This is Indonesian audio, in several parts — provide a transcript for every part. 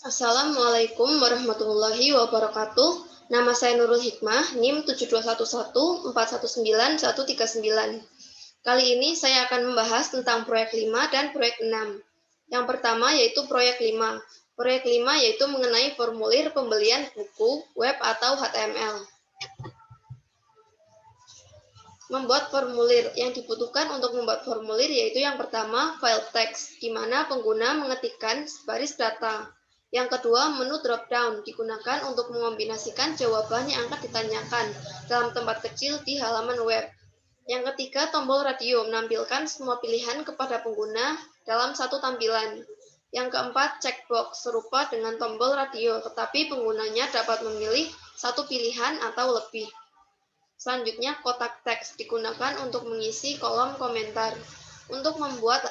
Assalamualaikum warahmatullahi wabarakatuh. Nama saya Nurul Hikmah, NIM 7211419139. Kali ini saya akan membahas tentang proyek 5 dan proyek 6. Yang pertama yaitu proyek 5. Proyek 5 yaitu mengenai formulir pembelian buku, web atau HTML. Membuat formulir. Yang dibutuhkan untuk membuat formulir yaitu yang pertama, file text, di mana pengguna mengetikkan baris data. Yang kedua, menu drop-down, digunakan untuk mengombinasikan jawaban yang akan ditanyakan dalam tempat kecil di halaman web. Yang ketiga, tombol radio, menampilkan semua pilihan kepada pengguna dalam satu tampilan. Yang keempat, checkbox, serupa dengan tombol radio, tetapi penggunanya dapat memilih satu pilihan atau lebih. Selanjutnya, kotak teks digunakan untuk mengisi kolom komentar. Untuk membuat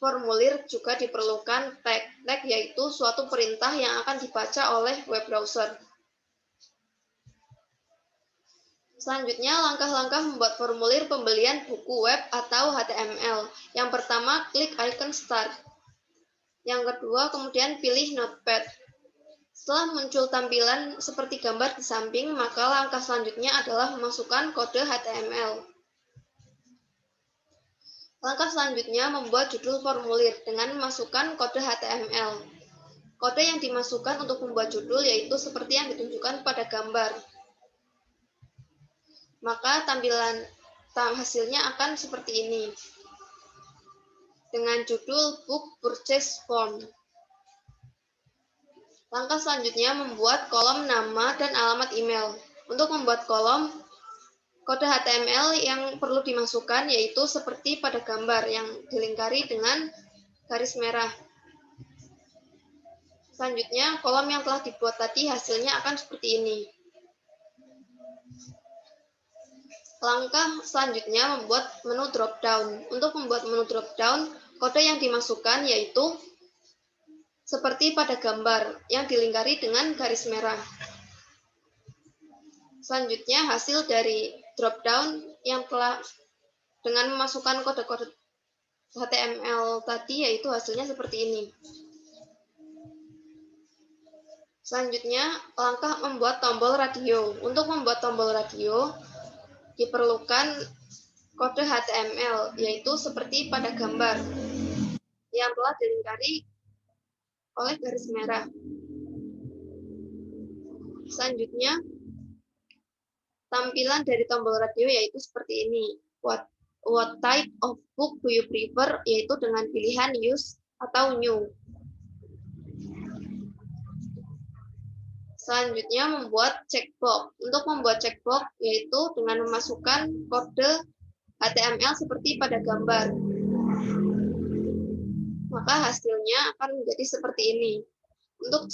formulir juga diperlukan tag. Tag yaitu suatu perintah yang akan dibaca oleh web browser. Selanjutnya, langkah-langkah membuat formulir pembelian buku web atau HTML. Yang pertama, klik icon Start. Yang kedua, kemudian pilih Notepad. Setelah muncul tampilan seperti gambar di samping, maka langkah selanjutnya adalah memasukkan kode HTML. Langkah selanjutnya membuat judul formulir dengan memasukkan kode HTML. Kode yang dimasukkan untuk membuat judul yaitu seperti yang ditunjukkan pada gambar. Maka tampilan hasilnya akan seperti ini. Dengan judul Book Purchase Form. Langkah selanjutnya membuat kolom nama dan alamat email. Untuk membuat kolom, kode HTML yang perlu dimasukkan yaitu seperti pada gambar yang dilingkari dengan garis merah. Selanjutnya, kolom yang telah dibuat tadi hasilnya akan seperti ini. Langkah selanjutnya membuat menu drop-down. Untuk membuat menu drop-down, kode yang dimasukkan yaitu seperti pada gambar yang dilingkari dengan garis merah. Selanjutnya, hasil dari drop-down yang telah dengan memasukkan kode-kode HTML tadi yaitu hasilnya seperti ini. Selanjutnya, langkah membuat tombol radio. Untuk membuat tombol radio, diperlukan kode HTML, yaitu seperti pada gambar yang telah dilingkari oleh garis merah. Selanjutnya, tampilan dari tombol radio yaitu seperti ini. What type of book do you prefer? Yaitu dengan pilihan use atau new. Selanjutnya membuat checkbox. Untuk membuat checkbox yaitu dengan memasukkan kode HTML seperti pada gambar. Maka hasilnya akan menjadi seperti ini. Untuk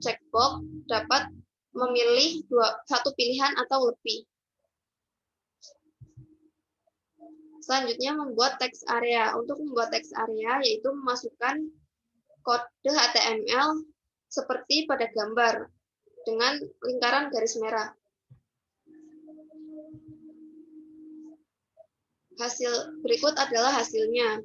checkbox dapat memilih satu pilihan atau lebih. Selanjutnya membuat text area. Untuk membuat text area yaitu memasukkan kode HTML seperti pada gambar dengan lingkaran garis merah. Hasil berikut adalah hasilnya.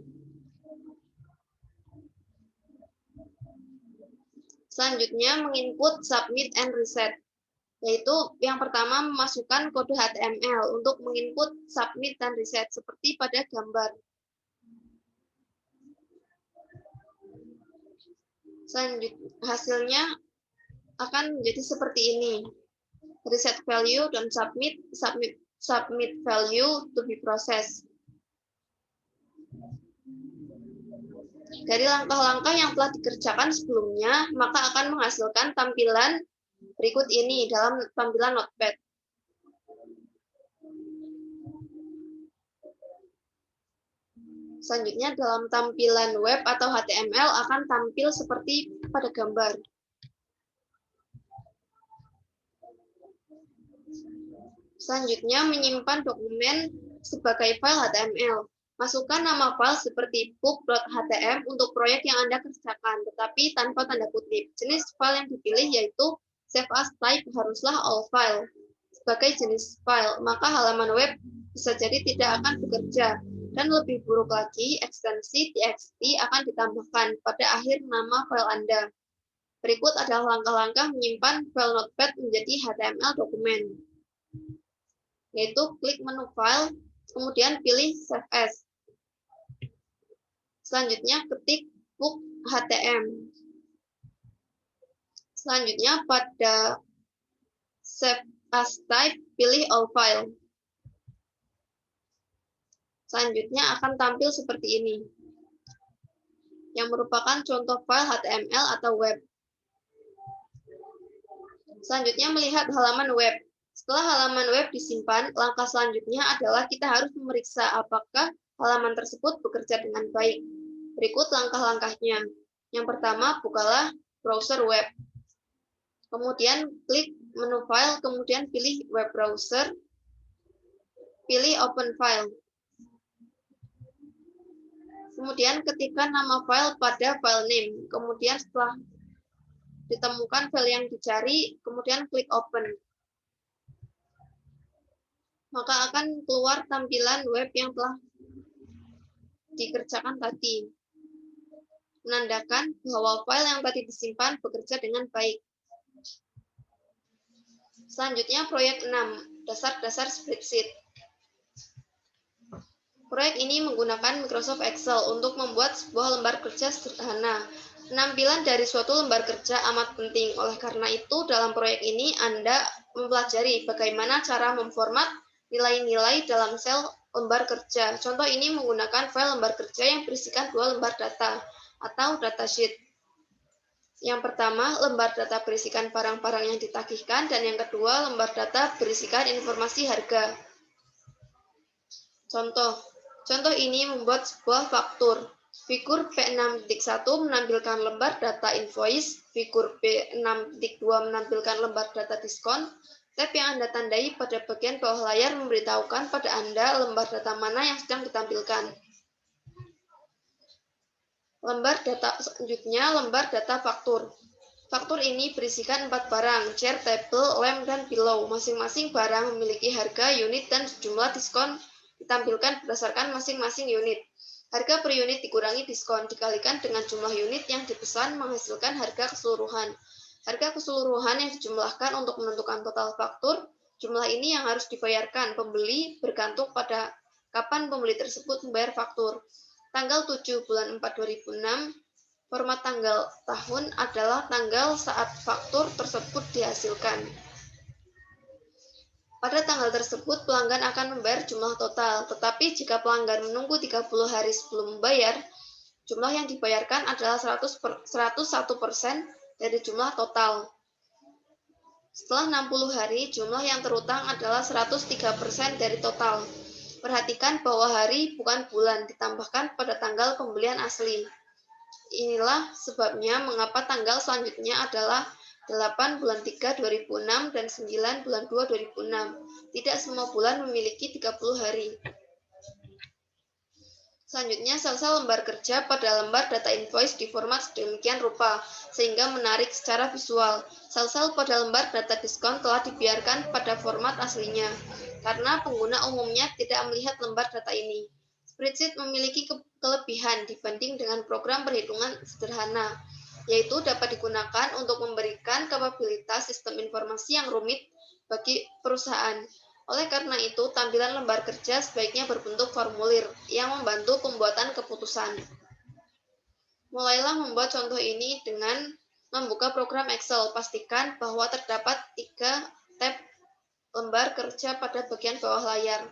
Selanjutnya menginput, submit, and reset. Yaitu yang pertama memasukkan kode HTML untuk menginput, submit, dan reset seperti pada gambar. Selanjutnya hasilnya akan menjadi seperti ini. Reset value dan submit value to be processed. Dari langkah-langkah yang telah dikerjakan sebelumnya, maka akan menghasilkan tampilan berikut ini dalam tampilan Notepad. Selanjutnya dalam tampilan web atau HTML akan tampil seperti pada gambar. Selanjutnya menyimpan dokumen sebagai file HTML. Masukkan nama file seperti book.htm untuk proyek yang Anda kerjakan, tetapi tanpa tanda kutip. Jenis file yang dipilih yaitu save as type haruslah all file. Sebagai jenis file, maka halaman web bisa jadi tidak akan bekerja. Dan lebih buruk lagi, ekstensi txt akan ditambahkan pada akhir nama file Anda. Berikut adalah langkah-langkah menyimpan file Notepad menjadi HTML dokumen. Yaitu klik menu File, kemudian pilih Save As. Selanjutnya ketik book HTML. Selanjutnya pada Save As Type, pilih All File. Selanjutnya akan tampil seperti ini, yang merupakan contoh file HTML atau web. Selanjutnya melihat halaman web. Setelah halaman web disimpan, langkah selanjutnya adalah kita harus memeriksa apakah halaman tersebut bekerja dengan baik. Berikut langkah-langkahnya. Yang pertama, bukalah browser web. Kemudian klik menu file, kemudian pilih web browser, pilih open file. Kemudian ketikkan nama file pada file name. Kemudian setelah ditemukan file yang dicari, kemudian klik open. Maka akan keluar tampilan web yang telah dikerjakan tadi, menandakan bahwa file yang tadi disimpan bekerja dengan baik. Selanjutnya proyek 6, dasar-dasar spreadsheet. Proyek ini menggunakan Microsoft Excel untuk membuat sebuah lembar kerja sederhana. Penampilan dari suatu lembar kerja amat penting, oleh karena itu dalam proyek ini Anda mempelajari bagaimana cara memformat nilai-nilai dalam sel lembar kerja. Contoh ini menggunakan file lembar kerja yang berisikan 2 lembar data atau datasheet. Yang pertama, lembar data berisikan barang-barang yang ditagihkan, dan yang kedua, lembar data berisikan informasi harga. Contoh ini membuat sebuah faktur. Figur P6.1 menampilkan lembar data invoice, figur P6.2 menampilkan lembar data diskon. Tab yang Anda tandai pada bagian bawah layar memberitahukan pada Anda lembar data mana yang sedang ditampilkan. Lembar data selanjutnya, lembar data faktur. Faktur ini berisikan 4 barang, chair, table, lamp, dan pillow. Masing-masing barang memiliki harga, unit, dan sejumlah diskon ditampilkan berdasarkan masing-masing unit. Harga per unit dikurangi diskon, dikalikan dengan jumlah unit yang dipesan menghasilkan harga keseluruhan. Harga keseluruhan yang dijumlahkan untuk menentukan total faktur. Jumlah ini yang harus dibayarkan pembeli bergantung pada kapan pembeli tersebut membayar faktur. Tanggal 7 bulan 4 2006, format tanggal tahun adalah tanggal saat faktur tersebut dihasilkan. Pada tanggal tersebut, pelanggan akan membayar jumlah total, tetapi jika pelanggan menunggu 30 hari sebelum membayar, jumlah yang dibayarkan adalah 101% dari jumlah total. Setelah 60 hari, jumlah yang terutang adalah 103% dari total. Perhatikan bahwa hari bukan bulan ditambahkan pada tanggal pembelian asli. Inilah sebabnya mengapa tanggal selanjutnya adalah 8 bulan 3 2006 dan 9 bulan 2 2006. Tidak semua bulan memiliki 30 hari. Selanjutnya, sel-sel lembar kerja pada lembar data invoice diformat sedemikian rupa, sehingga menarik secara visual. Sel-sel pada lembar data diskon telah dibiarkan pada format aslinya, karena pengguna umumnya tidak melihat lembar data ini. Spreadsheet memiliki kelebihan dibanding dengan program perhitungan sederhana, yaitu dapat digunakan untuk memberikan kapabilitas sistem informasi yang rumit bagi perusahaan. Oleh karena itu, tampilan lembar kerja sebaiknya berbentuk formulir yang membantu pembuatan keputusan. Mulailah membuat contoh ini dengan membuka program Excel. Pastikan bahwa terdapat 3 tab lembar kerja pada bagian bawah layar,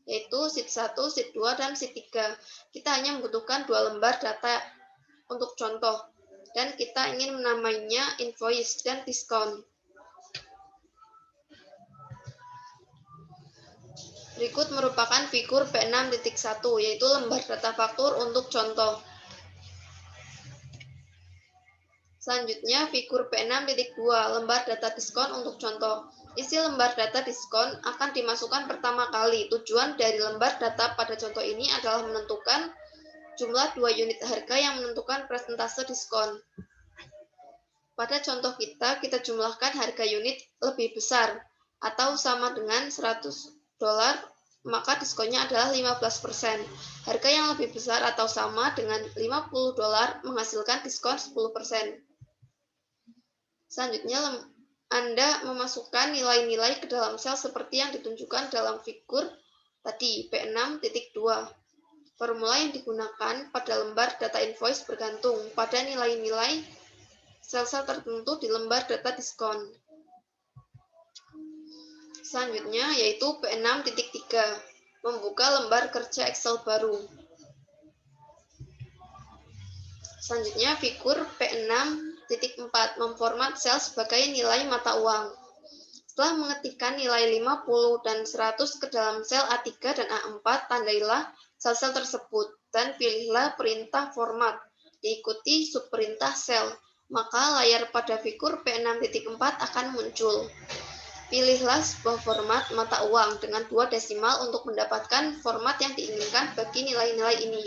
yaitu sheet 1, sheet 2, dan sheet 3. Kita hanya membutuhkan 2 lembar data untuk contoh, dan kita ingin menamainya invoice dan diskon. Berikut merupakan figur P6.1, yaitu lembar data faktur untuk contoh. Selanjutnya, figur P6.2, lembar data diskon untuk contoh. Isi lembar data diskon akan dimasukkan pertama kali. Tujuan dari lembar data pada contoh ini adalah menentukan jumlah 2 unit harga yang menentukan persentase diskon. Pada contoh kita jumlahkan harga unit lebih besar atau sama dengan $100, maka diskonnya adalah 15%. Harga yang lebih besar atau sama dengan $50 menghasilkan diskon 10%. Selanjutnya, Anda memasukkan nilai-nilai ke dalam sel seperti yang ditunjukkan dalam figur tadi, P6.2. Formula yang digunakan pada lembar data invoice bergantung pada nilai-nilai sel-sel tertentu di lembar data diskon. Selanjutnya yaitu P6.3, membuka lembar kerja Excel baru. Selanjutnya figur P6.4, memformat sel sebagai nilai mata uang. Setelah mengetikkan nilai 50 dan 100 ke dalam sel A3 dan A4, tandailah sel-sel tersebut dan pilihlah perintah format, diikuti subperintah sel. Maka layar pada figur P6.4 akan muncul. Pilihlah sebuah format mata uang dengan 2 desimal untuk mendapatkan format yang diinginkan bagi nilai-nilai ini.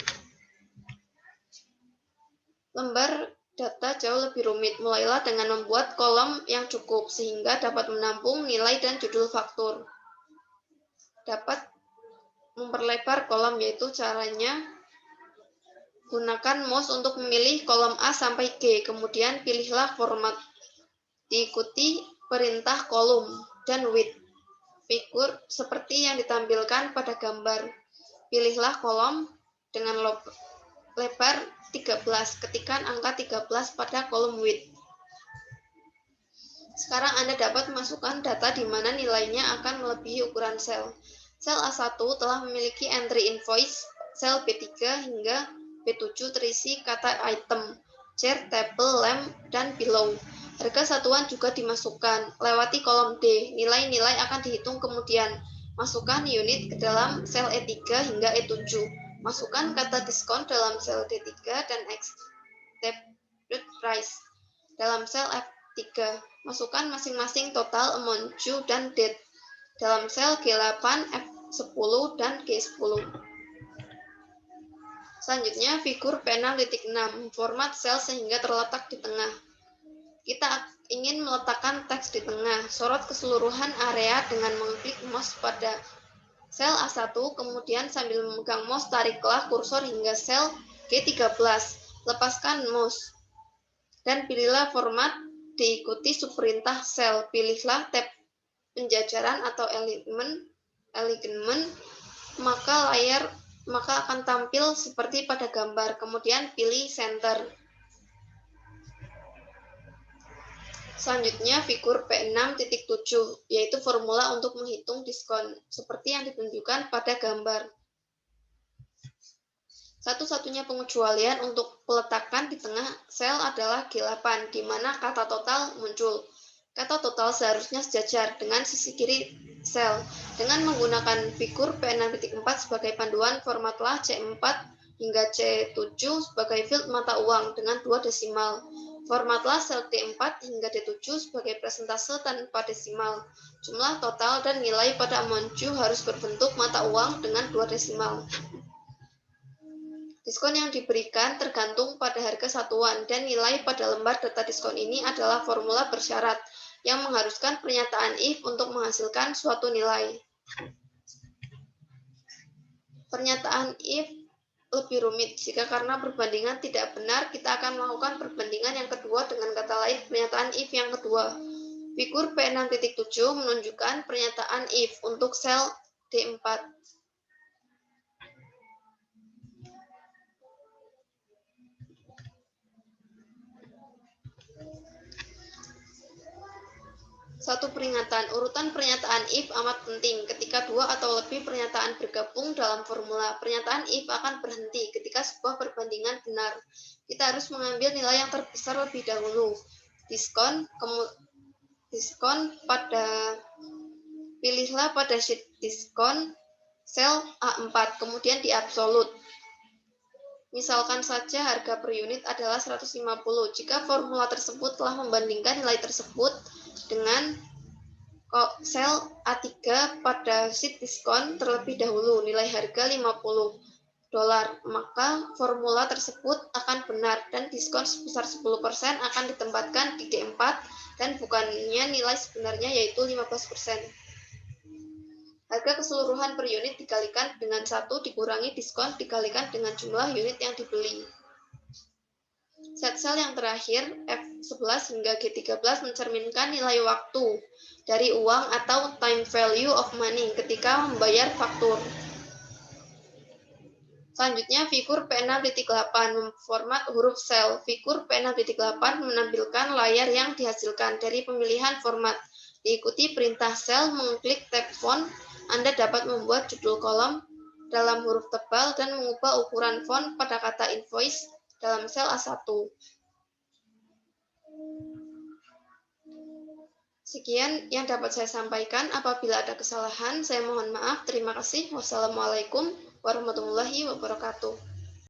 Lembar data jauh lebih rumit. Mulailah dengan membuat kolom yang cukup sehingga dapat menampung nilai dan judul faktur. Dapat memperlebar kolom, yaitu caranya gunakan mouse untuk memilih kolom A sampai G, kemudian pilihlah format, diikuti perintah kolom dan width figur seperti yang ditampilkan pada gambar. Pilihlah kolom dengan lebar 13, ketikkan angka 13 pada kolom width. Sekarang Anda dapat memasukkan data di mana nilainya akan melebihi ukuran sel. Sel A1 telah memiliki entry invoice, sel B3 hingga B7 terisi kata item, chair, table, lamp, dan below. Harga satuan juga dimasukkan. Lewati kolom D, nilai-nilai akan dihitung kemudian. Masukkan unit ke dalam sel E3 hingga E7. Masukkan kata diskon dalam sel D3 dan expected price dalam sel F3. Masukkan masing-masing total, amount due, dan date dalam sel G8, F10, dan G10. Selanjutnya, figur P6.6, format sel sehingga terletak di tengah. Kita ingin meletakkan teks di tengah. Sorot keseluruhan area dengan mengklik mouse pada sel A1, kemudian sambil memegang mouse tariklah kursor hingga sel G13. Lepaskan mouse dan pilihlah format, diikuti subperintah sel. Pilihlah tab penjajaran atau alignment, maka akan tampil seperti pada gambar. Kemudian pilih center. Selanjutnya figur P6.7, yaitu formula untuk menghitung diskon, seperti yang ditunjukkan pada gambar. Satu-satunya pengecualian untuk peletakan di tengah sel adalah G8, di mana kata total muncul. Kata total seharusnya sejajar dengan sisi kiri sel. Dengan menggunakan figur P6.4 sebagai panduan, formatlah C4 hingga C7 sebagai field mata uang dengan 2 desimal. Formatlah sel D4 hingga D7 sebagai presentase tanpa desimal. Jumlah total dan nilai pada amount due harus berbentuk mata uang dengan 2 desimal. Diskon yang diberikan tergantung pada harga satuan, dan nilai pada lembar data diskon ini adalah formula bersyarat yang mengharuskan pernyataan if untuk menghasilkan suatu nilai. Pernyataan if lebih rumit. Jika karena perbandingan tidak benar, kita akan melakukan perbandingan yang kedua dengan kata lain pernyataan if yang kedua. Figur P6.7 menunjukkan pernyataan if untuk sel D4. Satu peringatan, urutan pernyataan if amat penting. Ketika dua atau lebih pernyataan bergabung dalam formula, pernyataan if akan berhenti ketika sebuah perbandingan benar. Kita harus mengambil nilai yang terbesar lebih dahulu. Diskon pilihlah pada sheet diskon sel A4, kemudian di absolut. Misalkan saja harga per unit adalah 150. Jika formula tersebut telah membandingkan nilai tersebut dengan sel A3 pada sheet diskon terlebih dahulu, nilai harga $50, maka formula tersebut akan benar dan diskon sebesar 10% akan ditempatkan di D4 dan bukannya nilai sebenarnya yaitu 15%. Harga keseluruhan per unit dikalikan dengan 1 dikurangi diskon dikalikan dengan jumlah unit yang dibeli. Set sel yang terakhir, F11 hingga G13 mencerminkan nilai waktu dari uang atau time value of money ketika membayar faktur. Selanjutnya, figur P6.8 memformat huruf sel. Figur P6.8 menampilkan layar yang dihasilkan dari pemilihan format. Diikuti perintah sel mengklik tab font, Anda dapat membuat judul kolom dalam huruf tebal dan mengubah ukuran font pada kata invoice dalam sel A1. Sekian yang dapat saya sampaikan. Apabila ada kesalahan, saya mohon maaf. Terima kasih. Wassalamualaikum warahmatullahi wabarakatuh.